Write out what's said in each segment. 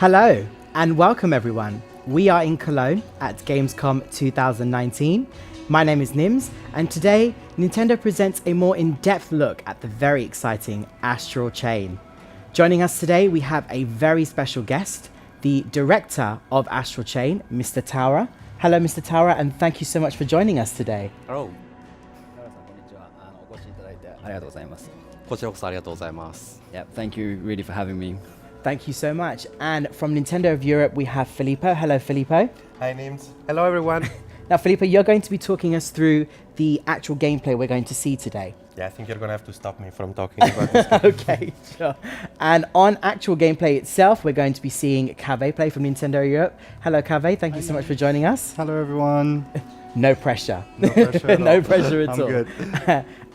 Hello and welcome everyone. We are in Cologne at Gamescom 2019. My name is Nims and today Nintendo presents a more in-depth look at the very exciting Astral chain. Joining us today we have a very special guest, the director of Astral chain, Mr. Taura. Hello Mr. Taura and thank you so much for joining us today. Hello. お越しいただいてありがとうございます。こちらこそありがとうございます。Yeah, thank you really for having me. Thank you so much. And from Nintendo of Europe, we have Filippo. Hello, Filippo. Hi, Nims. Hello, everyone. Now, Filippo, you're going to be talking us through the actual gameplay we're going to see today. Yeah, I think you're going to have to stop me from talking about this. Okay, sure. And on actual gameplay itself, we're going to be seeing Kave play from Nintendo Europe. Hello, Kave. Thank you so much for joining us. Hello, everyone. No pressure. No pressure at No all. pressure at I'm all. good.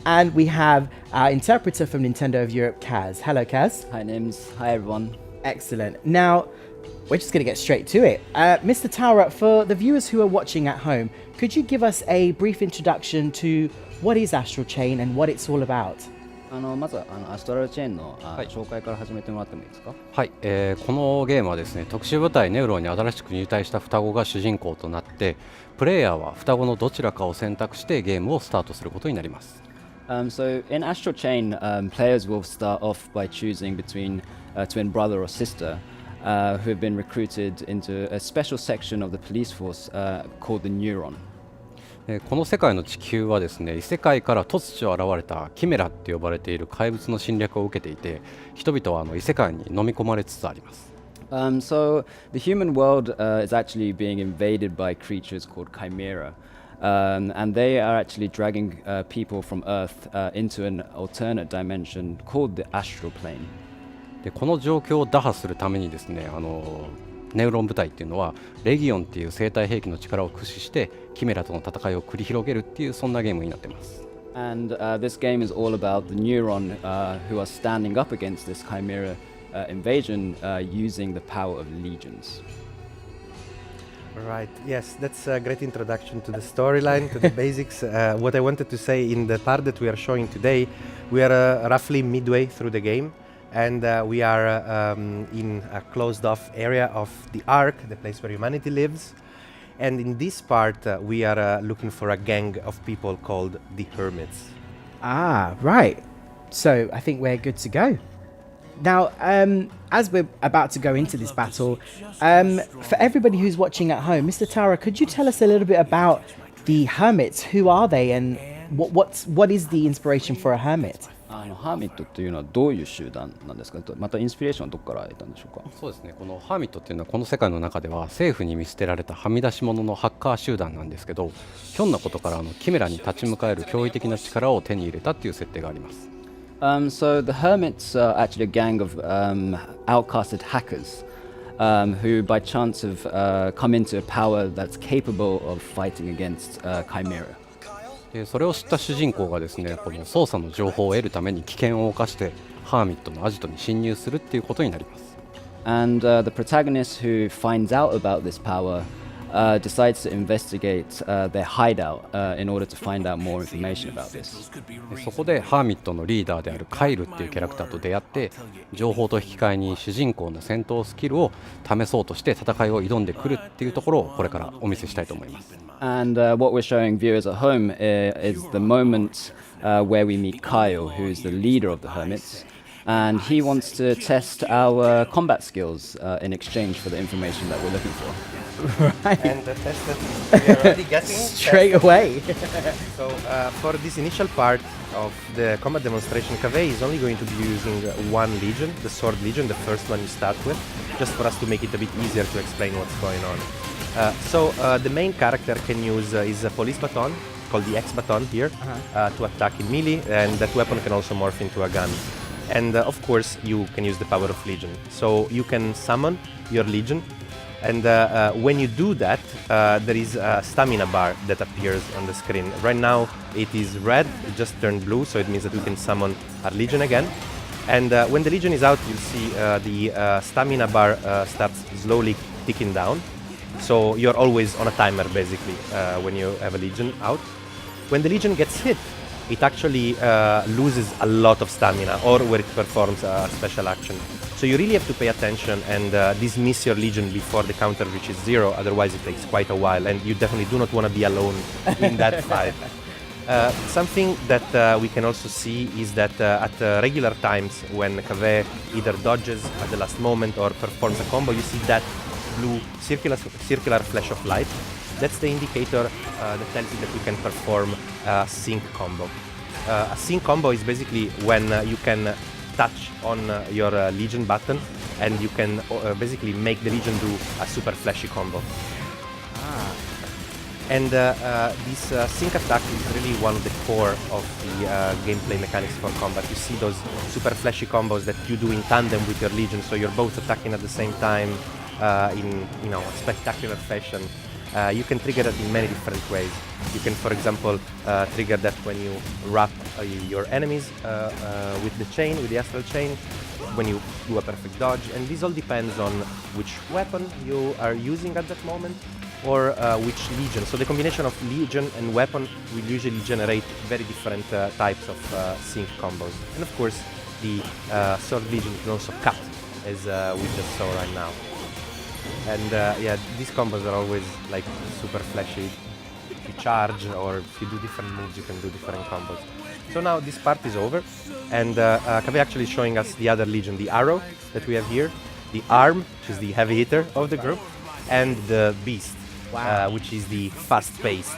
And we have our interpreter from Nintendo of Europe, Kaz. Hello, Kaz. Hi, Nims. Hi, everyone. Excellent. Now, we're just going to get straight to it. Mr. Taura, for the viewers who are watching at home, could you give us a brief introduction to what is Astral Chain and what it's all about? まずアストラルチェーンの紹介から始めてもらってもいいですか？はい、このゲームはですね、特殊部隊ネウロンに新しく入隊した双子が主人公となって、プレイヤーは双子のどちらかを選択してゲームをスタートすることになります。So in Astral Chain, players will start off by choosing between a twin brother or sister who have been recruited into a special section of the police force called the Neuron. この世界の地球はですね、異世界から突如現れたキメラって呼ばれている怪物の侵略を受けていて、人々は異世界に飲み込まれつつあります。So the human world is actually being invaded by creatures called Chimera. And they are actually dragging people from Earth into an alternate dimension called the Astral Plane. でこの状況を打破するためにですね、ネウロン部隊っていうのはレギオンっていう生体兵器の力を駆使してキメラとの戦いを繰り広げるっていうそんなゲームになっています。And this game is all about the Neuron who are standing up against this Chimera invasion using the power of legions. Right, yes, that's a great introduction to the storyline, to the basics. What I wanted to say in the part that we are showing today, we are roughly midway through the game. And we are in a closed-off area of the Ark, the place where humanity lives. And in this part, we are looking for a gang of people called the Hermits. Ah, right. So I think we're good to go. Now, as we're about to go into this battle, for everybody who's watching at home, Mr. Taura, could you tell us a little bit about the Hermits? Who are they and what is the inspiration for a hermit? ハーミットっていうのはどういう集団なんですか？またインスピレーションはどこから得たんでしょうか？そうですね、このハーミットっていうのはこの世界の中では政府に見捨てられたはみ出し者のハッカー集団なんですけど、ひょんなことからキメラに立ち向かえる驚異的な力を手に入れたっていう設定があります。So the Hermits are actually a gang of outcasted hackers who by chance have come into a power that's capable of fighting against Chimera. それを知った主人公がですね、この操作の情報を得るために危険を冒してハーミットのアジトに侵入するっていうことになります。And the protagonist who finds out about this power decides to investigate their hideout in order to find out more information about this. そこでハーミットのリーダーであるカイルっていうキャラクターと出会って情報と引き換えに主人公の戦闘スキルを試そうとして戦いを挑んでくるっていうところをこれからお見せしたいと思います。And what we're showing viewers at home is the moment where we meet Kyle, who's the leader of the Hermits. And he wants to test our combat skills in exchange for the information that we're looking for. Right. And the test that we are already getting straight away. So for this initial part of the combat demonstration, Kaveh is only going to be using one legion, the Sword Legion, the first one you start with, just for us to make it a bit easier to explain what's going on. So the main character can use his police baton, called the X baton here, to attack in melee, and that weapon can also morph into a gun. And of course, you can use the power of Legion. So you can summon your Legion, and when you do that, there is a stamina bar that appears on the screen. Right now, it is red, it just turned blue, so it means that we can summon our Legion again. And when the Legion is out, you'll see the stamina bar starts slowly ticking down. So you're always on a timer, basically, when you have a Legion out. When the Legion gets hit, it actually loses a lot of stamina, or where it performs a special action. So you really have to pay attention and dismiss your legion before the counter reaches 0, otherwise it takes quite a while, and you definitely do not want to be alone in that fight. Something that we can also see is that at regular times when Kaveh either dodges at the last moment or performs a combo, you see that blue circular flash of light. That's the indicator that tells you that you can perform a sync combo. A sync combo is basically when you can touch on your Legion button and you can basically make the Legion do a super flashy combo. And this sync attack is really one of the core of the gameplay mechanics for combat. You see those super flashy combos that you do in tandem with your Legion, so you're both attacking at the same time in a spectacular fashion. You can trigger it in many different ways. You can, for example, trigger that when you wrap your enemies with the chain, with the Astral chain, when you do a perfect dodge, and this all depends on which weapon you are using at that moment, or which Legion. So the combination of Legion and weapon will usually generate very different types of sync combos. And of course, the Sword Legion can also cut, as we just saw right now. And yeah, these combos are always like super flashy. If you charge or if you do different moves, you can do different combos. So now this part is over, and Kaveh actually showing us the other Legion, the Arrow that we have here, the Arm, which is the heavy hitter of the group, and the Beast. Wow. Which is the fast-paced,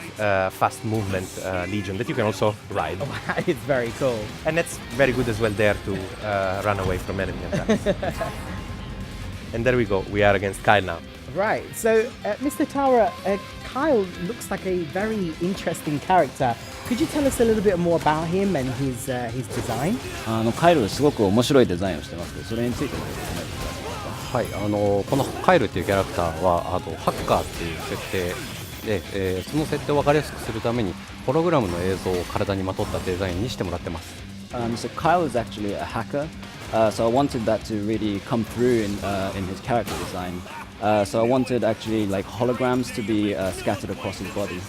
fast movement Legion that you can also ride. It's very cool. And that's very good as well there to run away from enemy attacks. And there we go, we are against Kyle now. Right, so Mr. Tara, Kyle looks like a very interesting character. Could you tell us a little bit more about him and his design? カイルすごく面白いデザインをしてますけど、それについても説明していただけますか。はい、このカイルっていうキャラクターはハッカーっていう設定で、その設定を分かりやすくするためにホログラムの映像を体にまとったデザインにしてもらってます。So Kyle is actually a hacker, so I wanted that to really come through in his character design. So I wanted actually like holograms to be scattered across his body.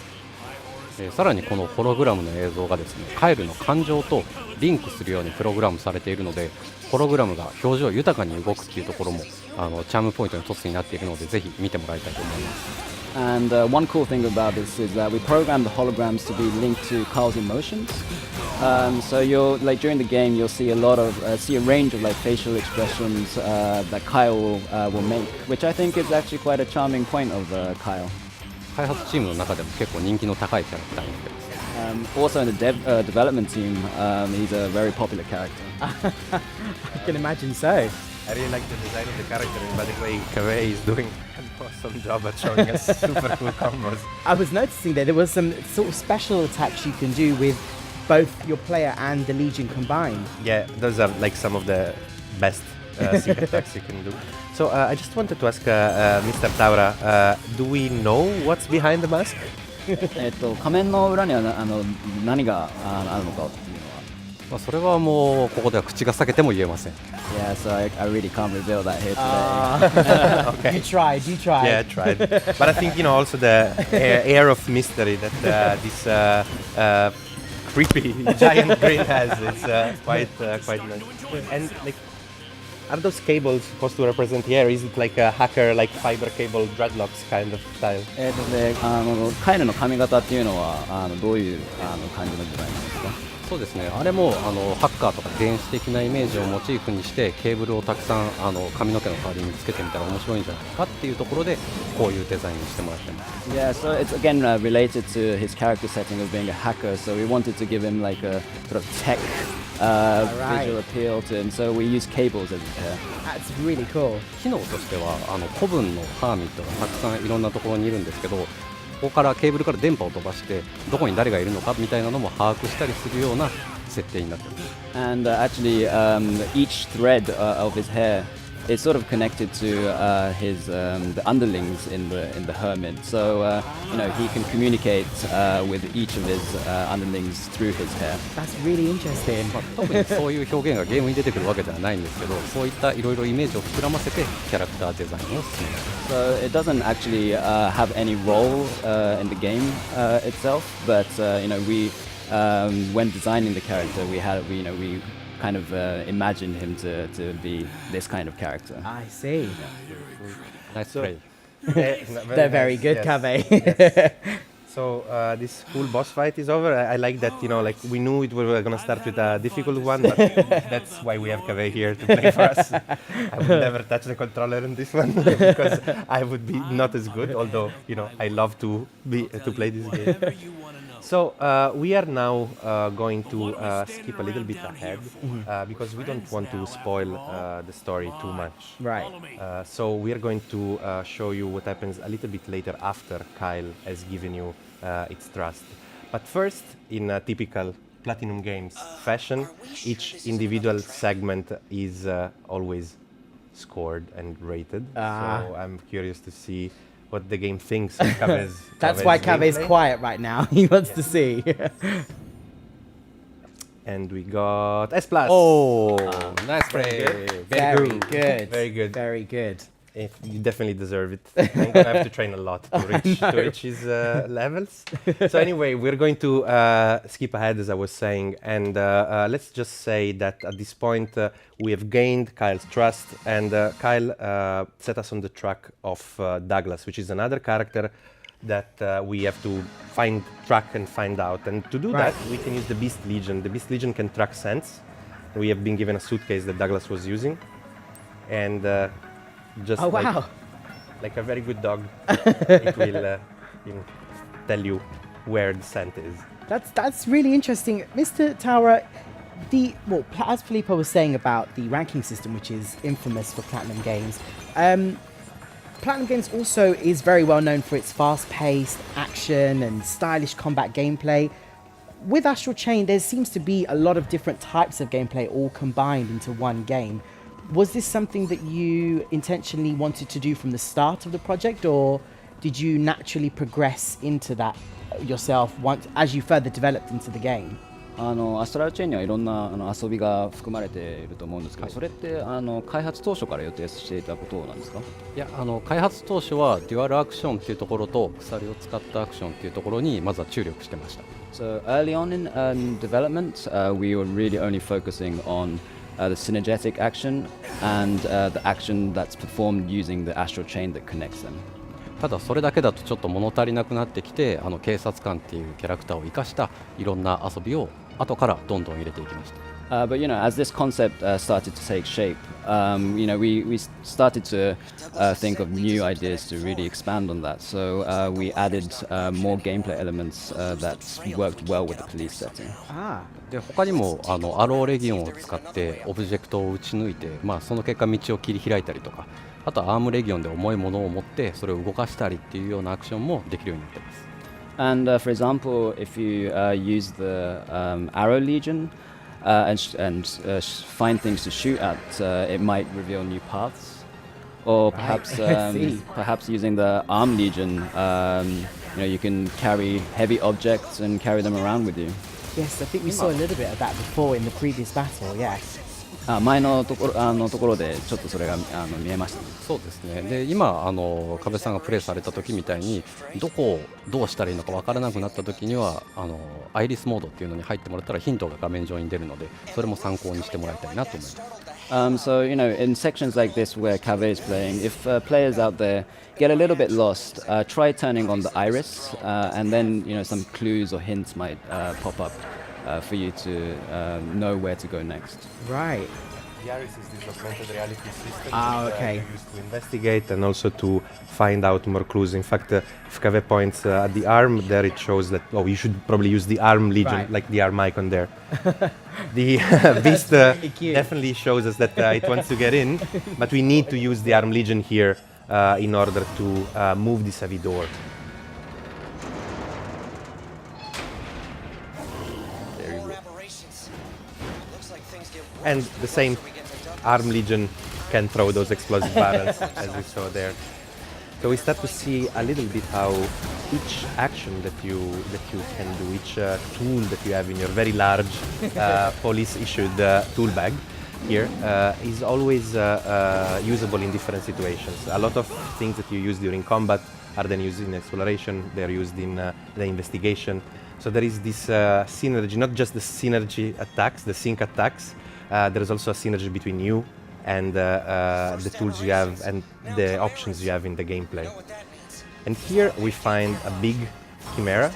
さらにこのホログラムの映像がですね、カイルの感情とリンクするようにプログラムされているので、ホログラムが表情豊かに動くっていうところもチャームポイントの一つになっているので、ぜひ見てもらいたいと思います。And one cool thing about this is that we programmed the holograms to be linked to Kyle's emotions. So you'll like during the game you'll see a range of like facial expressions that Kyle will make, which I think is actually quite a charming point of Kyle. 開発チームの中でも結構人気の高いキャラクターになってます。Also in the development team, he's a very popular character. I can imagine so. I really like the design of the character, and by the way, Kaveh is doing an awesome job at showing us super cool combos. I was noticing there was some sort of special attacks you can do with both your player and the Legion combined. Yeah, those are like some of the best sync attacks you can do. So I just wanted to ask Mr. Taura, do we know what's behind the mask? 仮面の裏には何があるのかっていうのは。それはもうここでは口が裂けても言えません。Yeah, so I really can't reveal that here today. Okay. You tried. Yeah, I tried. But I think, also the air of mystery that this creepy giant grin has is quite nice. And like, are those cables supposed to represent the air? Is it like a hacker, like fiber cable dreadlocks kind of style? で、カイルの髪型っていうのはどういう感じのデザインなんですか？そうですね、あれもハッカーとか電子的なイメージをモチーフにしてケーブルをたくさん髪の毛の代わりにつけてみたら面白いんじゃないかっていうところでこういうデザインにしてもらってます。Yeah, so it's again related to his character setting of being a hacker. So we wanted to give him like a sort of tech visual appeal to him. So we use cables as his hair. That's really cool. 機能としては古文のハーミットがたくさんいろんなところにいるんですけど、ここからケーブルから電波を飛ばしてどこに誰がいるのかみたいなのも把握したりするような設定になっています。And actually, each thread of his hair is sort of connected to his the underlings in the hermit. So he can communicate with each of his underlings through his hair. That's really interesting. 特にそういう表現がゲームに出てくるわけではないんですけど、そういったいろいろイメージを膨らませてキャラクターデザインを進めます。So it doesn't actually have any role in the game itself, but we when designing the character, we kind kind of imagined him to be this kind of character. I see. Nice play. They're very good, yes. Kave. Yes. So this cool boss fight is over. I like that, like we knew we were gonna start with a difficult one, but that's why we have Kave here to play for us. I would never touch the controller in this one because I would be not as good. Although I love to play this game. So we are now going to skip a little bit ahead because we don't want to spoil the story too much. Right. So we are going to show you what happens a little bit later after Kyle has given you its trust. But first, in a typical Platinum Games fashion, each individual segment is always scored and rated. So I'm curious to see what the game thinks of Kave's That's why Kave's gameplay. quiet right now. He wants to see. And we got S+. Oh, nice play. Very good. Very good. Very good. You definitely deserve it. I'm gonna have to train a lot to reach his levels. So anyway, we're going to skip ahead, as I was saying, and let's just say that at this point we have gained Kyle's trust, and Kyle set us on the track of Douglas, which is another character that we have to track and find out. And to do that, we can use the Beast Legion. The Beast Legion can track scents. We have been given a suitcase that Douglas was using, and just like a very good dog, it will tell you where the scent is. That's really interesting, Mr. Taura. As Filippo was saying about the ranking system, which is infamous for Platinum Games, Platinum Games also is very well known for its fast-paced action and stylish combat gameplay. With Astral Chain, there seems to be a lot of different types of gameplay all combined into one game. Was this something that you intentionally wanted to do from the start of the project, or did you naturally progress into that yourself as you further developed into the game? アストラルチェーンにはいろんな遊びが含まれていると思うんですけど、それって開発当初から予定していたことなんですか？いや、開発当初はデュアルアクションっていうところと鎖を使ったアクションっていうところにまずは注力してました。So early on in development, we were really only focusing on the synergetic action and the action that's performed using the astral chain that connects them. ただそれだけだとちょっと物足りなくなってきて、警察官っていうキャラクターを生かしたいろんな遊びを後からどんどん入れていきました。But as this concept started to take shape, we started to think of new ideas to really expand on that. So we added more gameplay elements that worked well with the police setting. で他にもアローレギオンを使ってオブジェクトを撃ち抜いて、その結果道を切り開いたりとか、あとはアームレギオンで重いものを持ってそれを動かしたりっていうようなアクションもできるようになっています。And for example, if you use the Arrow Legion and find things to shoot at, it might reveal new paths. Or perhaps perhaps using the Arm Legion, you can carry heavy objects and carry them around with you. Yes, I think we saw a little bit of that before in the previous battle, yes. 前のところでちょっとそれが見えましたね。そうですね。で今壁さんがプレイされた時みたいにどこをどうしたらいいのかわからなくなった時にはアイリスモードっていうのに入ってもらったらヒントが画面上に出るので、それも参考にしてもらいたいなと思います。So in sections like this where Cave is playing, if players out there get a little bit lost, try turning on the iris, and then some clues or hints might pop up for you to know where to go next. Right. The iris is this augmented reality system okay. that used to investigate and also to find out more clues. In fact, if Cave points at the arm, there it shows that, you should probably use the Arm Legion, like the arm icon there. The Beast definitely shows us that it wants to get in, but we need to use the Arm Legion here in order to move this heavy door. And the same Arm Legion can throw those explosive barrels, as we saw there. So we start to see a little bit how each action that you can do, each tool that you have in your very large police-issued tool bag here is always usable in different situations. A lot of things that you use during combat are then used in exploration, they're used in the investigation. So there is this synergy, not just the synergy attacks, the sync attacks, there's also a synergy between you and the tools you have and the options you have in the gameplay. And here we find a big Chimera.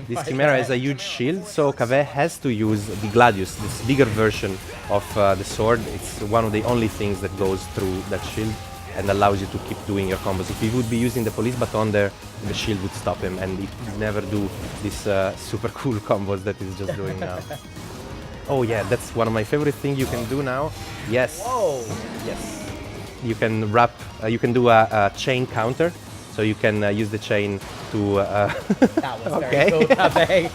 This Chimera has a huge shield, so Kaveh has to use the Gladius, this bigger version of the sword. It's one of the only things that goes through that shield and allows you to keep doing your combos. If he would be using the police baton there, the shield would stop him and he would never do these super cool combos that he's just doing now. Oh yeah, that's one of my favorite things you can do now. Yes. Whoa. Yes. You can wrap, you can do a chain counter. So you can use the chain to... That was very cool, Kaveh.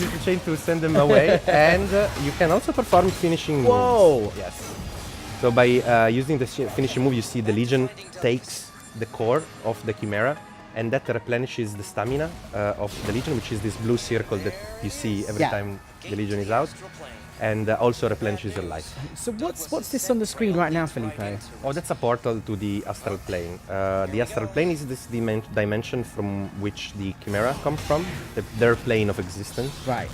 use the chain to send them away. And you can also perform finishing moves. Whoa. Yes. So by using the finishing move, you see the Legion takes the core of the Chimera, and that replenishes the stamina of the Legion, which is this blue circle that you see every time the Legion is out, and also replenishes your life. So what's this on the screen right now, Filippo? Oh, that's a portal to the Astral Plane. The Astral Plane is this dimension from which the Chimera come from, their plane of existence. Right.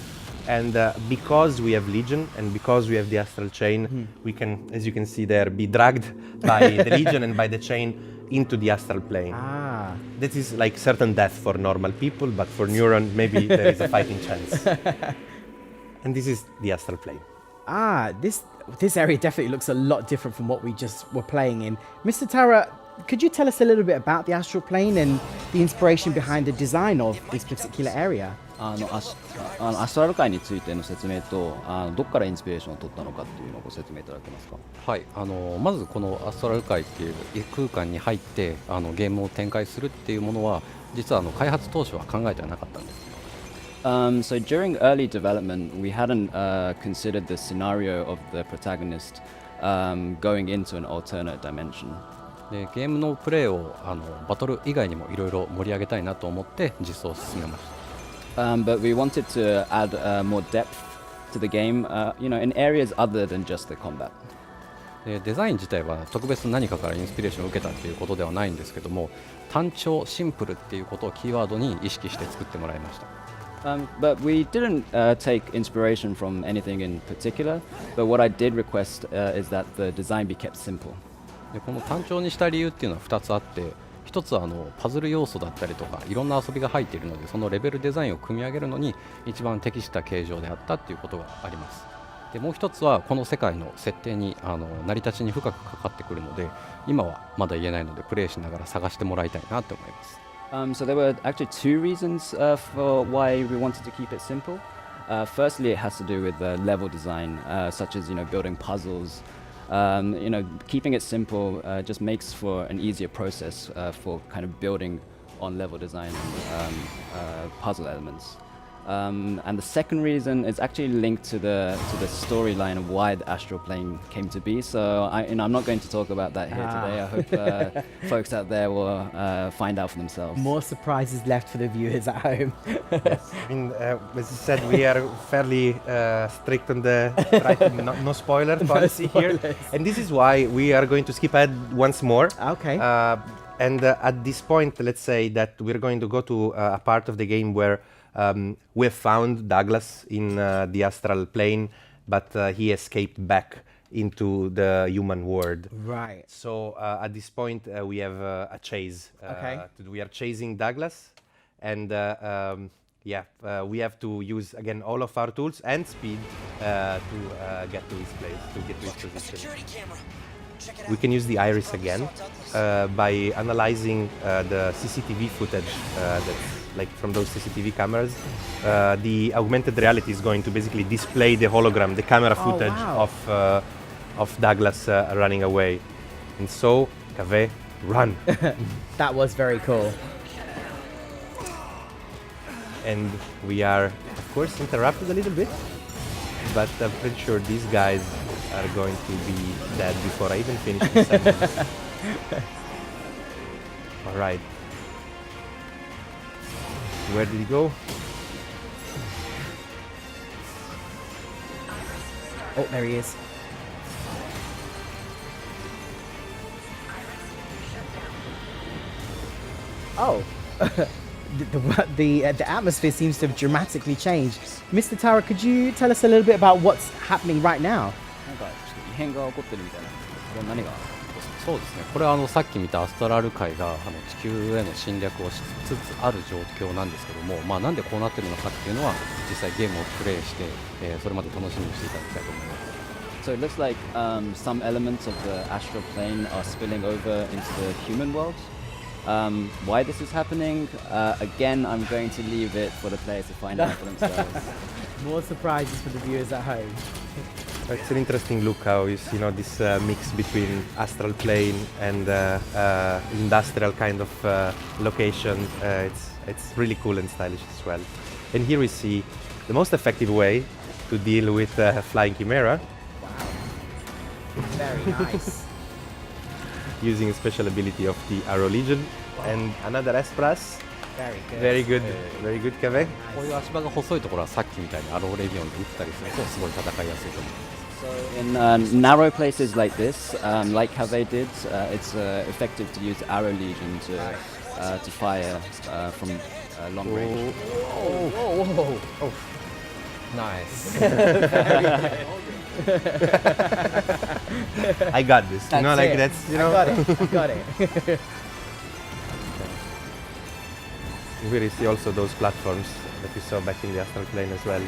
And because we have Legion and because we have the Astral Chain, we can, as you can see there, be dragged by the Legion and by the chain into the Astral Plane. Ah. This is like certain death for normal people, but for Neuron, maybe there is a fighting chance. And this is the Astral Plane. Ah, this area definitely looks a lot different from what we just were playing in. Mr. Tara, could you tell us a little bit about the Astral Plane and the inspiration behind the design of this particular area? アストラル界についての説明とどこからインスピレーションを取ったのかっていうのをご説明いただけますか。はい、まずこのアストラル界っていう空間に入ってゲームを展開するっていうものは実は開発当初は考えてはなかったんです。So during early development, we hadn't considered the scenario of the protagonist going into an alternate dimension. でゲームのプレイをバトル以外にもいろいろ盛り上げたいなと思って実装を進めました。But we wanted to add more depth to the game, in areas other than just the combat. デザイン自体は特別何かからインスピレーションを受けたっていうことではないんですけども、単調シンプルっていうことをキーワードに意識して作ってもらいました。But we didn't take inspiration from anything in particular. But what I did request is that the design be kept simple. でこの単調にした理由っていうのは2つあって、一つはパズル要素だったりとかいろんな遊びが入っているので、そのレベルデザインを組み上げるのに一番適した形状であったっていうことがあります。でもう一つはこの世界の設定に成り立ちに深くかかってくるので、今はまだ言えないのでプレイしながら探してもらいたいなと思います。So there were actually two reasons for why we wanted to keep it simple. Firstly, it has to do with the level design, such as building puzzles. Keeping it simple just makes for an easier process for kind of building on level design and puzzle elements. And the second reason is actually linked to the storyline of why the Astral Plane came to be. So I'm not going to talk about that here today. I hope folks out there will find out for themselves. More surprises left for the viewers at home. Yes, I mean, as you said, we are fairly strict on the no spoiler policy here, and this is why we are going to skip ahead once more. Okay. And at this point, let's say that we're going to go to a part of the game where we have found Douglas in the Astral Plane, but he escaped back into the human world. Right. So at this point, we have a chase. Okay. We are chasing Douglas, and we have to use again all of our tools and speed to get to his place, to get to his position. We can use the iris again by analyzing the CCTV footage that's like from those CCTV cameras. The augmented reality is going to basically display the hologram, the camera footage of Douglas running away. And so, Kaveh, run. That was very cool. And we are, of course, interrupted a little bit, but I'm pretty sure these guys are going to be dead before I even finish the sentence. All right. Where did he go? Oh, there he is. Oh. the atmosphere seems to have dramatically changed. Mr. Tara, could you tell us a little bit about what's happening right now? なんかちょっと異変が起こってるみたいな。これ何が？そうですね、これはさっき見たアストラル界が地球への侵略をしつつある状況なんですけども、なんでこうなってるのかっていうのは実際ゲームをプレイして、それまで楽しみにしていただきたいと思います。So it looks like some elements of the astral plane are spilling over into the human world. Why this is happening? Again, I'm going to leave it for the players to find out for themselves. More surprises for the viewers at home. It's an interesting look how you see, this mix between astral plane and industrial kind of location. It's really cool and stylish as well. And here we see the most effective way to deal with flying chimera. Very nice. Using a special ability of the Arrow Legion and another S+. Very good. Very good, Kave. こういう足場が細いところはさっきみたいにアローレビオンで打ったりするとすごい戦いやすいと思います。So in narrow places like this, like Kave did, it's effective to use Arrow Legion to fire from long range. Whoa. Nice. I got this. That's like it. that's I got it. Here you see also those platforms that we saw back in the astral plane as well,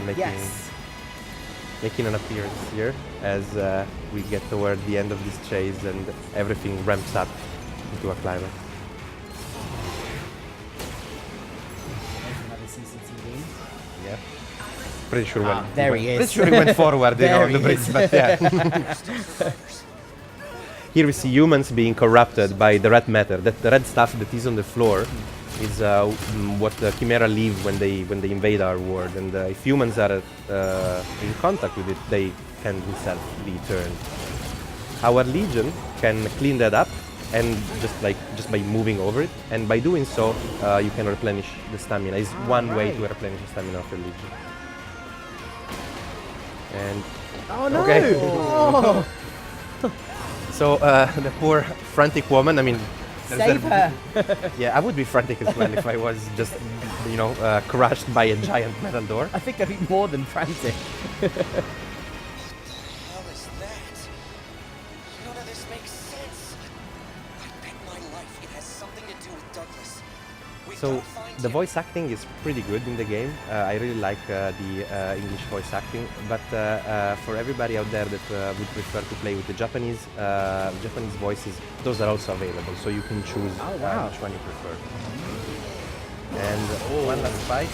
making an appearance here as we get toward the end of this chase and everything ramps up into a climax. Another CCTV. Yeah. Pretty sure there he is. Pretty sure he went forward on the he bridge, is. but yeah. Here we see humans being corrupted by the red matter. That the red stuff that is on the floor is what the Chimera leave when they invade our world. And if humans are in contact with it, they can themselves be turned. Our Legion can clean that up, and just by moving over it, and by doing so, you can replenish the stamina. It's one way to replenish the stamina of your Legion. And Oh no! Okay. Oh, so the poor frantic woman. I mean, save her! yeah, I would be frantic as well if I was just, crushed by a giant metal door. I think I'd be more than frantic. What the hell is that? None of this makes sense. I bet my life it has something to do with Douglas. We So gotta find the him. voice acting is pretty good in the game. I really like the English voice acting, but for everybody out there that would prefer to play with the Japanese voices, those are also available, so you can choose Oh, wow. which one you prefer. And one last fight.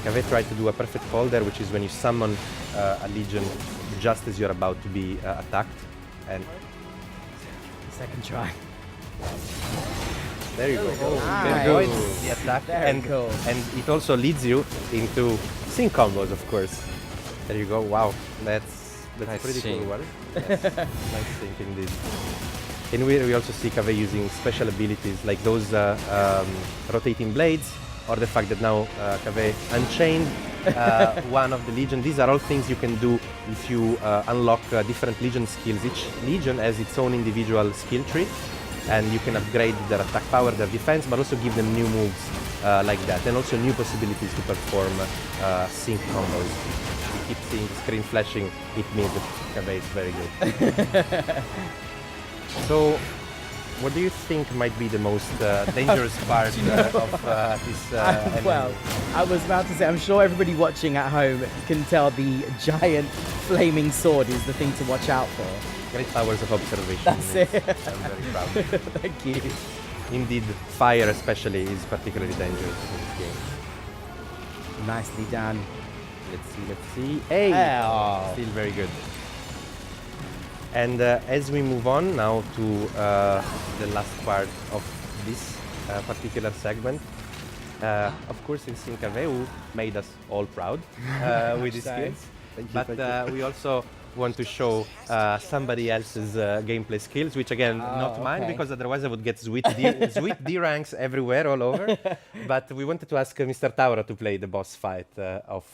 Kave tried to do a perfect call there, which is when you summon a legion just as you're about to be attacked. And Second try. there you go. Nice. Avoids the attack, Very and cool. and it also leads you into sync combos, of course. There you go. Wow, that's Nice pretty sync. cool one. Yes, nice sync indeed. And we also see Kave using special abilities like those rotating blades, or the fact that now Kave unchained one of the legion. These are all things you can do if you unlock different legion skills. Each legion has its own individual skill tree, and you can upgrade their attack power, their defense, but also give them new moves like that, and also new possibilities to perform sync combos. You keep seeing the screen flashing, it means that Kave is very good. So, what do you think might be the most dangerous part of this enemy? Well, I was about to say, I'm sure everybody watching at home can tell the giant flaming sword is the thing to watch out for. Great powers of observation. That's Yes, it. I'm very proud. Thank you. Indeed, fire especially is particularly dangerous in this game. Nicely done. Let's see. Hey! Oh. Still very good. And as we move on now to the last part of this particular segment, of course it's Kave who made us all proud with his skills. But we also want to show somebody else's gameplay skills, which again, not mine, okay. because otherwise I would get sweet D ranks everywhere, all over. But we wanted to ask Mr. Tauro to play the boss fight of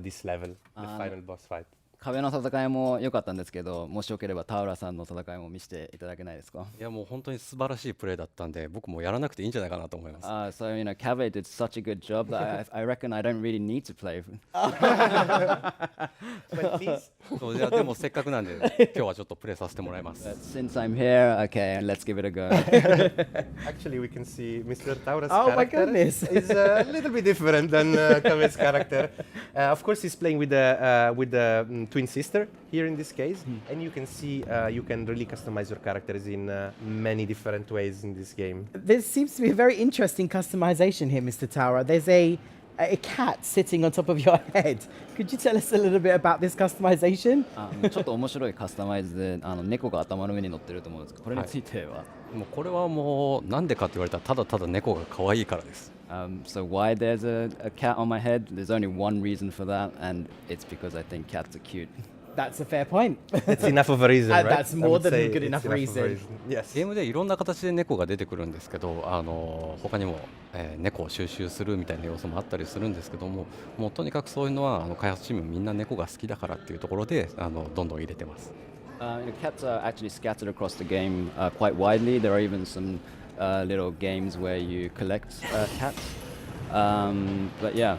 this level, the final boss fight. 壁の戦いも良かったんですけど、もしよければ田浦さんの戦いも見せていただけないですか？いやもう本当に素晴らしいプレーだったんで、僕もやらなくていいんじゃないかなと思います。So Cave did such a good job that I reckon I don't really need to play. But please. そうじゃあでもせっかくなんで今日はちょっとプレーさせてもらいます。 But since I'm here, okay, let's give it a go. Actually, we can see Mr. Taura's Oh my character goodness. is a little bit different than Kame's character. Of course, he's playing with the twin sister here in this case, and you can see you can really customize your characters in many different ways in this game. There seems to be a very interesting customization here, Mr. Taura. There's a cat sitting on top of your head. Could you tell us a little bit about this customization? ちょっと面白いカスタマイズで猫が頭の上に乗ってると思うんですけど、これについては、もうこれはもうなんでかって言われたらただただ猫が可愛いからです。So why there's a cat on my head? There's only one reason for that, and it's because I think cats are cute. That's a fair point. That's enough of a reason, right? That's I more would than say a good it's enough of a reason. Yes. ゲームでいろんな形で猫が出てくるんですけど、他にも、猫を収集するみたいな要素もあったりするんですけども、もうとにかくそういうのは開発チームみんな猫が好きだからっていうところでどんどん入れてます。Cats are actually scattered across the game quite widely. There are even some little games where you collect cats. But yeah,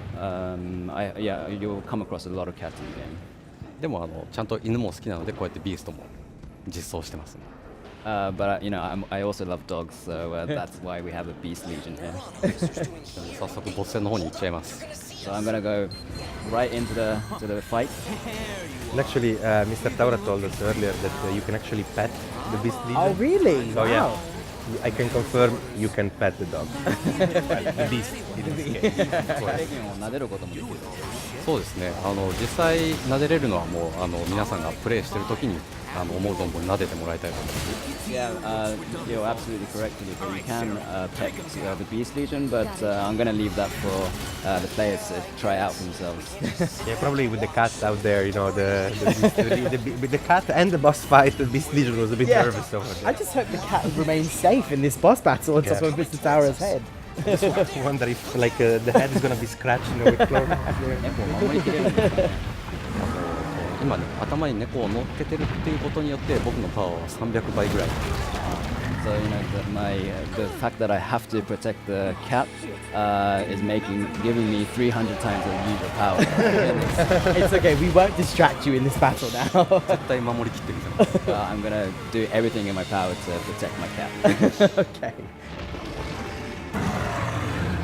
you'll come across a lot of cats in the game. でもちゃんと犬も好きなのでこうやってビーストも実装してます、ね。But I also love dogs, so that's why we have a beast legion here. 早速ボス戦の方に行っちゃいます。So I'm gonna go right into the fight. And actually, Mr. Taura told us earlier that you can actually pet the Beast Legion. Oh, really? So yeah, Wow. I can confirm you can pet the dog. The beast in this game. 撫でることもできる。そうですね。実際撫でれるのはもう皆さんがプレイしてる時に思う存分撫でてもらいたいと思います。Yeah, you're absolutely correct, Felipe. You can pet the Beast Legion, but I'm gonna leave that for the players to try out for themselves. Yeah, probably with the cat out there, you know, with the cat and the boss fight, the Beast Legion was a bit Yeah. nervous over I there. just hope the cat remains safe in this boss battle on top of Mr. Taura's head. I just wonder if like the head is gonna be scratched, you know, with claws. 猫を守りきれるんですね。今ね頭に猫を乗っけてるっていうことによって僕のパワーは300倍ぐらい。So the fact that I have to protect the cat is giving me 300 times the usual power. It's okay, we won't distract you in this battle now. 絶対守りきってるじゃん。 I'm gonna do everything in my power to protect my cat. Okay.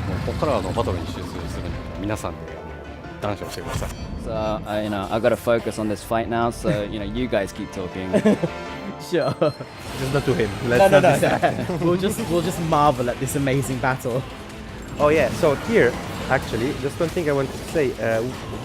もうここからはバトルに集中するので皆さんで談笑してください。So I gotta focus on this fight now. So you guys keep talking. Sure. Just not to him. No, Let's no, not no, distract him. no. We'll just marvel at this amazing battle. Oh yeah, so here, actually, just one thing I wanted to say.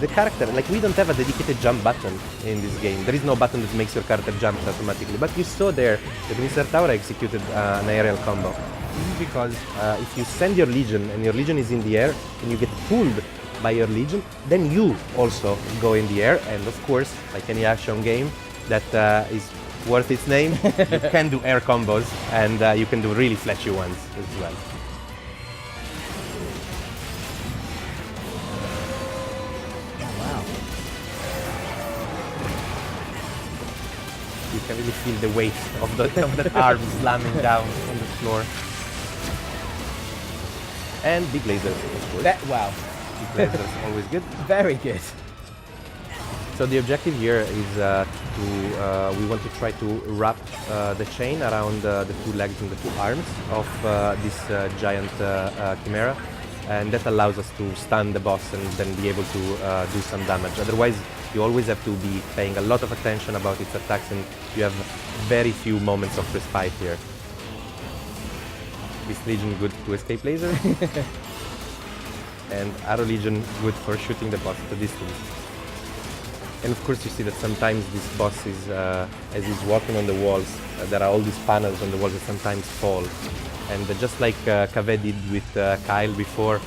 The character, like we don't have a dedicated jump button in this game. There is no button that makes your character jump automatically. But you saw there that Mr. Taura executed an aerial combo. This is because if you send your legion and your legion is in the air and you get pulled by your legion, then you also go in the air. And of course, like any action game that is worth its name, you can do air combos and you can do really flashy ones as well. You can really feel the weight of the arm slamming down on the floor. And big lasers, of course. Wow, Big lasers, always good. very good. So the objective here is we want to try to wrap the chain around the two legs and the two arms of this giant chimera, and that allows us to stun the boss and then be able to do some damage. Otherwise, you always have to be paying a lot of attention about its attacks, and you have very few moments of respite here. Beast Legion good to escape laser, and Arrow Legion good for shooting the boss at a distance. And of course you see that sometimes this boss is, as he's walking on the walls, there are all these panels on the walls that sometimes fall. And just like Cave did with Kyle before,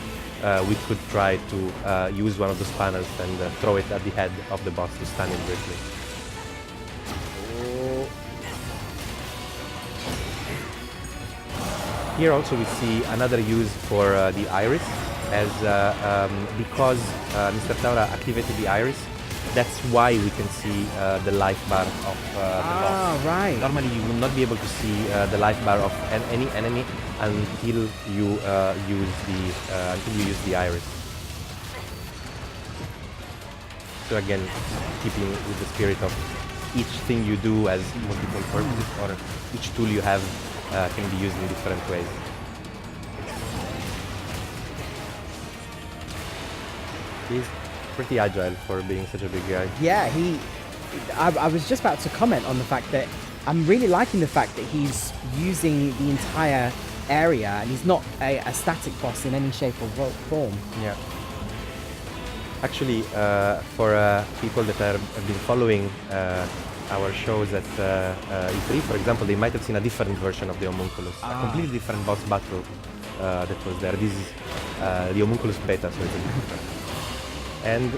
we could try to use one of those panels and throw it at the head of the boss to stun him briefly. Here also we see another use for the iris, as because Mr. Taura activated the iris, That's why we can see the life bar of the boss. Right. Normally, you will not be able to see the life bar of any enemy until you use the iris. So again, keeping with the spirit of each thing you do as multiple purposes, or each tool you have can be used in different ways. He's pretty agile for being such a big guy. Yeah, I was just about to comment on the fact that I'm really liking the fact that he's using the entire area and he's not a static boss in any shape or form. Yeah. Actually, for people that have been following our shows at E3, for example, they might have seen a different version of the homunculus, a completely different boss battle that was there. This is the homunculus beta, so it's a bit different. And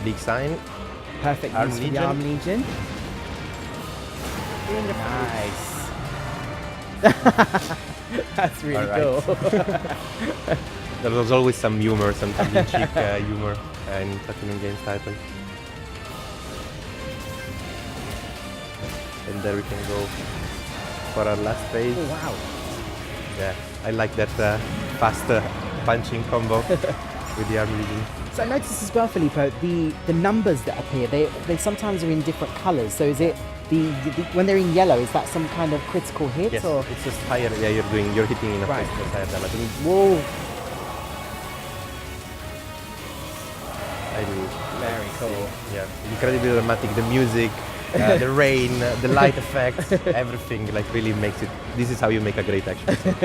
big sign. Perfect Arm use for the Legion. Arm Legion. Nice. That's really Alright. cool. There was always some humor, some tongue-in-cheek humor in Platinum Games titles. And there we can go for our last phase. Oh, wow. Yeah, I like that fast punching combo with the Arm Legion. So I noticed as well, Filippo, the numbers that appear, they sometimes are in different colours. So is it the when they're in yellow, is that some kind of critical hit? Yes, or? it's just higher. Yeah, you're hitting in a Right. place that's higher damage. And Whoa. I do. Very cool. Yeah, incredibly dramatic. The music, the rain, the light effects, everything like really makes it. This is how you make a great action scene.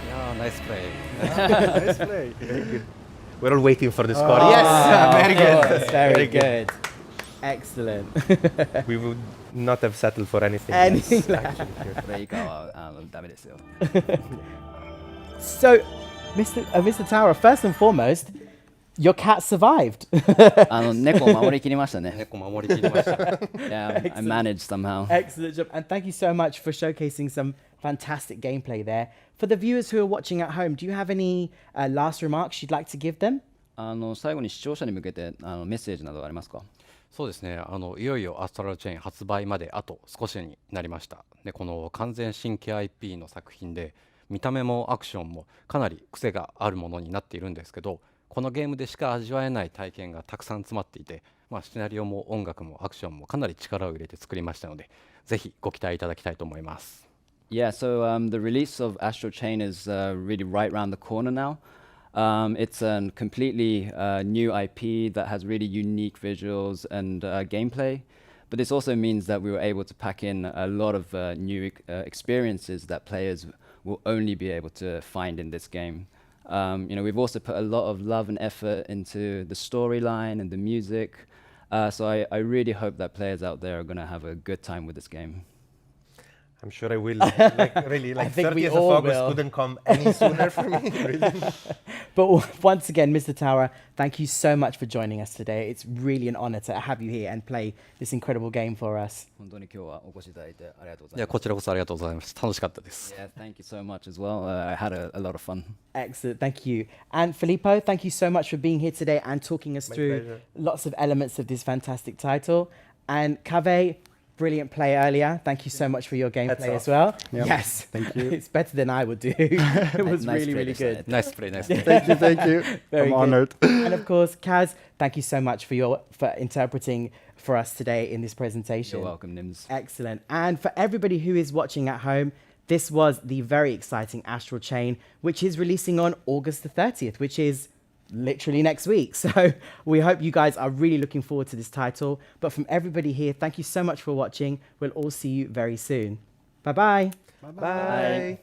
Yeah, nice play. Nice play. Very good. We're all waiting for the score. Oh, Yes, very good. course, very good. Excellent. We would not have settled for anything. Anything less, less. actually, here. これ以下はダメですよ。 So, Mr. Tower, first and foremost, your cat survived. 猫を守りきりましたね。猫守りきりました。 Yeah, I managed somehow. Excellent job. And thank you so much for showcasing some fantastic gameplay there. For the viewers who are watching at home, do you have any last remarks you'd like to give them? 最後に視聴者に向けてメッセージなどありますか？そうですね、いよいよアストラルチェーン発売まであと少しになりました。でこの完全新規 IP の作品で見た目もアクションもかなり癖があるものになっているんですけど、このゲームでしか味わえない体験がたくさん詰まっていて、シナリオも音楽もアクションもかなり力を入れて作りましたので、ぜひご期待いただきたいと思います。Yeah, so the release of Astral Chain is really right around the corner now. It's a completely new IP that has really unique visuals and gameplay, but this also means that we were able to pack in a lot of new experiences that players will only be able to find in this game. We've also put a lot of love and effort into the storyline and the music, so I really hope that players out there are going to have a good time with this game. I'm sure I will. Really, I think we 30th of all August will. couldn't come any sooner for me. Really. But once again, Mr. Tower, thank you so much for joining us today. It's really an honor to have you here and play this incredible game for us. 本当に今日はお越しいただいてありがとうございます。いやこちらこそありがとうございます。楽しかったです。 Yeah, thank you so much as well. I had a lot of fun. Excellent, thank you. And Filippo, thank you so much for being here today and talking us My through pleasure. lots of elements of this fantastic title. And Kaveh, brilliant play earlier. Thank you so much for your gameplay as well. Yep. Yes, Thank you. It's better than I would do. It was Nice really, play really this good. side. ナイスプレーナイスプレー。 Thank you. Very I'm good. honored. And of course, Kaz, thank you so much for interpreting for us today in this presentation. You're welcome, Nims. Excellent. And for everybody who is watching at home, this was the very exciting Astral Chain, which is releasing on August the 30th, which is literally next week. So we hope you guys are really looking forward to this title. But from everybody here, thank you so much for watching. We'll all see you very soon. Bye-bye. Bye-bye. Bye.